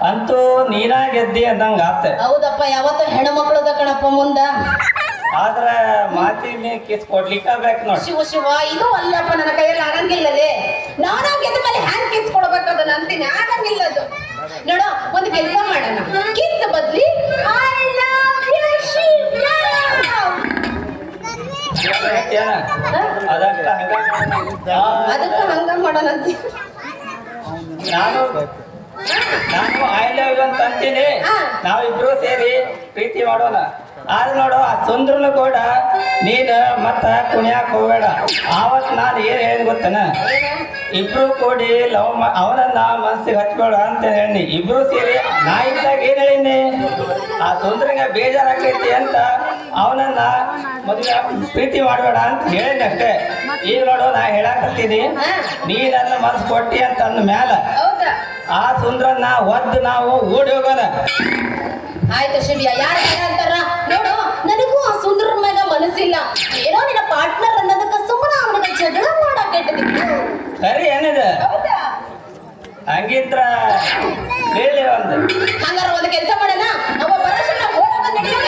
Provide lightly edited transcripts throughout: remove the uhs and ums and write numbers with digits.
ಅಂತೂ ನೀನಾ ಗೆದ್ದಿ ಅಂದಂಗ ಆತ. ಹೌದಪ್ಪ, ಯಾವತ್ತು ಹೆಣ್ಣು ಮಕ್ಕಳದ ಕಣಪ್ಪ ಮುಂದ. ಆದ್ರ ಮಾತಿನ ಕಿಸ್ ಕೊಡ್ಲಿಕ್ಕ ಬೇಕು ನೋಡಿ. ಶಿವ ಶಿವ, ಇದು ಅಲ್ಲಪ್ಪ, ನನ್ನ ಕೈಯಲ್ಲಿ ಆಗಂಗಿಲ್ಲದೆ. ನಾನು ಗೆದ್ದ ಮೇಲೆ ಹ್ಯಾಂಗ್ ಕಿಸ್ ಕೊಡ್ಬೇಕು ಅದನ್ನ ಅಂತೀನಿ, ಆಗಂಗಿಲ್ಲ ಅದು. ನೋಡು, ಒಂದು ಕೆಲಸ ಮಾಡೋಣ, ಕಿಸ್ ಬದ್ಲಿ I love you ಶಿವ ಅದಕ್ಕೆ ಹಂಗ ಮಾಡೋಣ ಅಂತೀನಿ. ನಾನು ಐ ಲವ್ ಯು ಅಂತ ಅಂತೀನಿ. ನಾವಿಬ್ರು ಸೇರಿ ಪ್ರೀತಿ ಮಾಡೋಣ. ಆದ್ರೆ ನೋಡು, ಆ ಸುಂದ್ರನು ಕೂಡ ನೀನು ಮತ್ತ ಕುಣಿಯಾಕ ಹೋಗ್ಬೇಡ. ಆವತ್ ನಾನು ಏನ್ ಹೇಳಿ ಗೊತ್ತನ, ಇಬ್ರು ಕೂಡಿ ಲವ್ ಅವನನ್ನ ಮನಸ್ಸಿಗೆ ಹಚ್ಬೇಡ ಅಂತ ಹೇಳಿ. ಇಬ್ರು ಸೇರಿ ನಾ ಇದ್ದಾಗ ಏನ್ ಹೇಳಿನಿ, ಆ ಸುಂದ್ರಂಗ ಬೇಜಾರಾಕೈತಿ ಅಂತ ಅವನನ್ನ ಮದುವೆ ಪ್ರೀತಿ ಮಾಡಬೇಡ ಅಂತ ಹೇಳಿನಿ ಅಷ್ಟೇ. ಈಗ ನೋಡು, ನಾ ಹೇಳಾಕತ್ತೀನಿ, ನೀ ನನ್ನ ಮನಸ್ಸು ಕೊಟ್ಟಿ ಅಂತ ಅಂದ ಮ್ಯಾಲ ಆ ಸುಂದ್ರನ್ನ ಒದ್ದು ನಾವು ಓಡಿ ಹೋಗೋಣ. ಆಯ್ತು ಶಿವ್ಯ, ಯಾರು ಅಂತಾರ ನೋಡು, ನನಗೂ ಆ ಸುಂದರ ಮ್ಯಾಗ ಮನಸ್ಸಿಲ್ಲ. ಏನೋ ನಿನ್ನ ಪಾರ್ಟ್ನರ್ ಅನ್ನೋದಕ್ಕ ಸುಮ್ಮನೆ ಅವನಿಗೆ ಜಗಳ ಮಾಡಾಕೈತಿ. ಸರಿ ಏನಿದೆ, ಹಂಗಿದ್ರ ಹೇಳಿ ಒಂದು. ಹಂಗಾರ ಒಂದು ಕೆಲಸ ಮಾಡೋಣ, ಅವ ಬರೋಷನ ಹೋಗೋಣ ನಡೆಯೋಣ.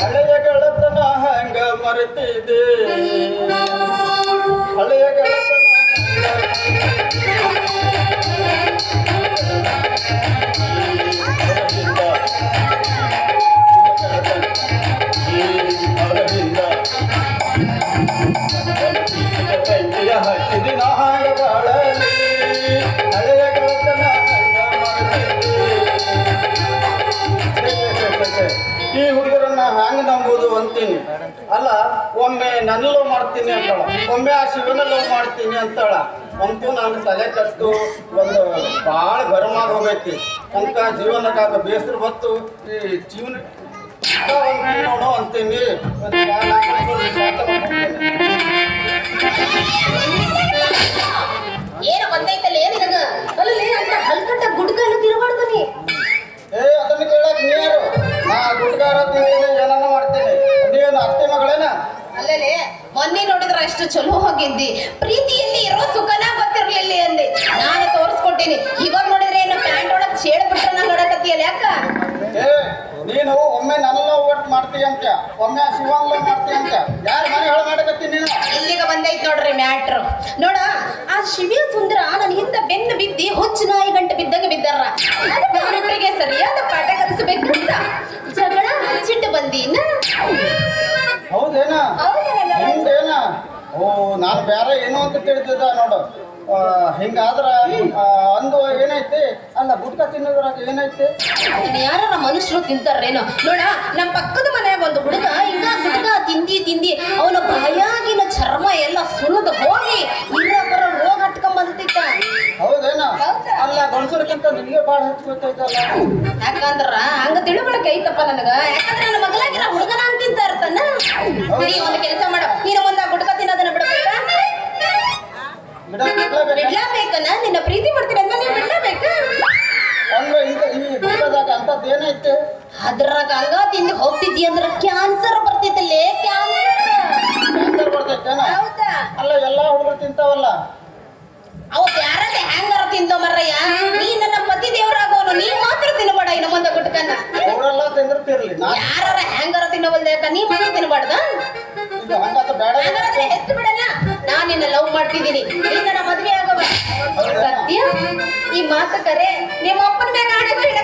ಹಳೆಯ ಗೆಳತನ ಹಂಗ ಮರೆತಿದೆ, ಹಳೆಯ ಗೆಳತನ ಹಚ್ಚಿದಿನ ಹಾಗ ಬಾಳಲಿ, ಹಳೆಯ ಗೆಳತನ ಹಂಗ ಮರೆತಿದೆ. ಈ ಹುಡುಗರನ್ನ ಹ್ಯಾಂಗ ನಂಬುದು ಅಂತೀನಿ. ಅಲ್ಲ, ಒಮ್ಮೆ ನನ್ನ ಲವ್ ಮಾಡ್ತೀನಿ ಅಂತಾಳ, ಒಮ್ಮೆ ಆ ಶಿವನ ಲವ್ ಮಾಡ್ತೀನಿ ಅಂತಾಳ. ಅಂತೂ ನಾನು ತಲೆ ಕಟ್ಟು ಒಂದು ಭಾಳ ಗರಮಾಗಿ ಹೋಗೈತಿ. ಅಂತ ಜೀವನಕ್ಕಾಗ ಬೇಸರ ಬತ್ತು ಈ ಜೀವನ ನೋಡೋ ಅಂತೀನಿ. ಏನು ಗೊತ್ತೈತಲ್ಲ ಏನಿದಾಗ ಅಲ್ಲಿ ಅಂತ ಹಲ್ಕಟ್ಟ ಗುಡ್ಕ ಎಲ್ಲ ತಿರುಗಾಡ್ತಾನೆ. ಅದನ್ನ ಕೇಳಕ್ ನೀರು, ನಾ ಗುಡ್ಗಾರ ತಿಂತೀನಿ, ಏನನ್ನ ಮಾಡ್ತೀನಿ. ನೀವೇನು ಅತ್ತೆ ಮಗಳೇನ? ಅಲ್ಲೇ ಮೊನ್ನೆ ನೋಡಿದ್ರ ಎಷ್ಟು ಚಲೋ ಹೋಗಿದ್ದಿ, ಪ್ರೀತಿಯಲ್ಲಿ ಇರೋ ಸುಖನ ಗೊತ್ತಿರ್ಲಿಲ್ಲ ಅಂದೆ. ನಾನು ತೋರಿಸ್ಕೊಟ್ಟಿನಿ. ಇವಾಗ ನೋಡಿದ್ರೆ ಏನು ಪ್ಯಾಂಟ್ ಒಳಗ್ ಚೇಳ್ ಬಿಟ್ರೆ ನಾನು ನೋಡಕತ್ತೀಯಲ್ಲ, ಯಾಕ? ನೀನು ಒಮ್ಮೆ ನನ್ನೆಲ್ಲ ಒಟ್ಟು ಮಾಡ್ತೀಯ ಅಂತ, ಒಮ್ಮೆ ಶಿವಂಗ ಮಾಡ್ತೀಯ ಅಂತ, ಯಾರ ಮನೆ ಹೇಳ ಮಾಡಕತ್ತೀನಿ ನೀನು? ಇಲ್ಲಿಗ ಬಂದೈತ್ ನೋಡ್ರಿ ಮ್ಯಾಟ್ರು. ನೋಡ, ಆ ಶಿವ್ಯ ಸುಂದರ ನನ್ನ ಹಿಂದ ಬೆನ್ನು ಬಿದ್ದಿ ಹುಚ್ಚು ನಾಯಿ ಗಂಟೆ ಬಿದ್ದಂಗೆ ಬಿದ್ದಾರ. ಅದಕ್ಕೆ ಸರಿಯಾದ ಪಾಠ ಕಲಿಸಬೇಕಂತ ಜಗಳ ಹಚ್ಚಿಟ್ಟು ಬಂದೀನ. ಹೌದೇನ? ಹಿಂಗೇನ? ಓ, ನಾನು ಬೇರೆ ಏನು ಅಂತ ತಿಳಿದಿದ್ದ ನೋಡು. ಹಿಂಗಾದ್ರ ಅಂದು ಏನೈತಿ? ಅಲ್ಲ, ಗುಟ್ಕ ತಿನ್ನೋದ್ರಾಗ ಏನೈತಿ? ಯಾರ ಮನುಷ್ಯರು ತಿಂತಾರೇನೋ. ನೋಡ, ನಮ್ಮ ಪಕ್ಕದ ಮನೆಯಾಗ ಒಂದು ಹುಡುಗ ಹಿಂಗ ಗುಟ್ಕ ತಿಂದಿ ಅವನ ಬಾಯಾಗಿನ ಚರ್ಮ ಎಲ್ಲ ಸುರಿದು ಹೋಗಿ ಇರಬರ ರೋಗ ಹತ್ಕೊಂಡ್ ಬಂದಿತ್ತ. ಹೌದೇನ? ಅಲ್ಲ, ಗಂಡಸರ್ಕಿಂತ ನಿನಗೆ ಭಾಳ ಹಚ್ಕೊತೈತಲ್ಲ. ಯಾಕಂದ್ರ ಹಂಗ ತಿಳುವಳಿಕೆ ಐತಪ್ಪ ನನಗ. ಯಾಕಂದ್ರೆ ನನ್ನ ಮಗಳಾಗಿರ ಹುಡುಗನ ಅಂತಿಂತ ಇರ್ತಾನ. ನೀ ಒಂದು ಕೆಲಸ ಮಾಡ, ನೀನು ಒಂದ ಗುಟ್ಕ ತಿನ್ನೋದನ್ನ ಬಿಡಬೇಕ. ಬಿಡ್ಲಾಬೇಕನ? ನಿನ್ನ ಪ್ರೀತಿ ಮಾಡ್ತೀನಿ ಅಂತ ನೀನು ಬಿಡ್ಲಾಬೇಕ. ಅಂದ್ರೆ ಈ ಗುಡ್ಕದಾಗ ಅಂತದ್ ಏನೈತೆ? ಅದ್ರಾಗ ಹಂಗ ತಿಂದು ಹೋಗ್ತಿದ್ದಿ ಅಂದ್ರ ಕ್ಯಾನ್ಸರ್ ಬರ್ತಿತ್ತಲ್ಲೇ, ಕ್ಯಾನ್ಸರ್ ಬರ್ತೈತೇನ? ಹೌದಾ? ಅಲ್ಲ, ಎಲ್ಲಾ ಹುಡುಗರು ತಿಂತಾವಲ್ಲ. ಅವ ಯಾರೇ ಹ್ಯಾಂಗಾರ ತಿಂದೋ ಮರ್ರಯ್ಯ. ನೀ ನನ್ನ ಪತಿ ದೇವರಾಗೋನು, ನೀ ಮಾತ್ರ ತಿನ್ನಬೇಡ ಇನ್ನು ಮುಂದೆ ಗುಟ್ಕನ್ನ. ಅವರೆಲ್ಲ ತಿಂದಿರ್ತಿರ್ಲಿ, ಯಾರ ಹ್ಯಾಂಗಾರ ತಿನ್ನಬಲ್ದೇಕ, ನೀ ಮಾತ್ರ ತಿನ್ನಬಾರ್ದ. ಹೆತ್ತು ಬಿಡಲ್ಲ, ನಾನ್ ನಿನ್ನ ಲವ್ ಮಾಡ್ತಿದ್ದೀನಿ, ನೀ ನನ್ನ ಮದ್ವೆ ಆಗೋವ. ಸತ್ಯ ಈ ಮಾತು ಕರೆ ನಿಮ್ಮ ಅಪ್ಪನ ಮ್ಯಾಗ ಆಡಬೇಕು.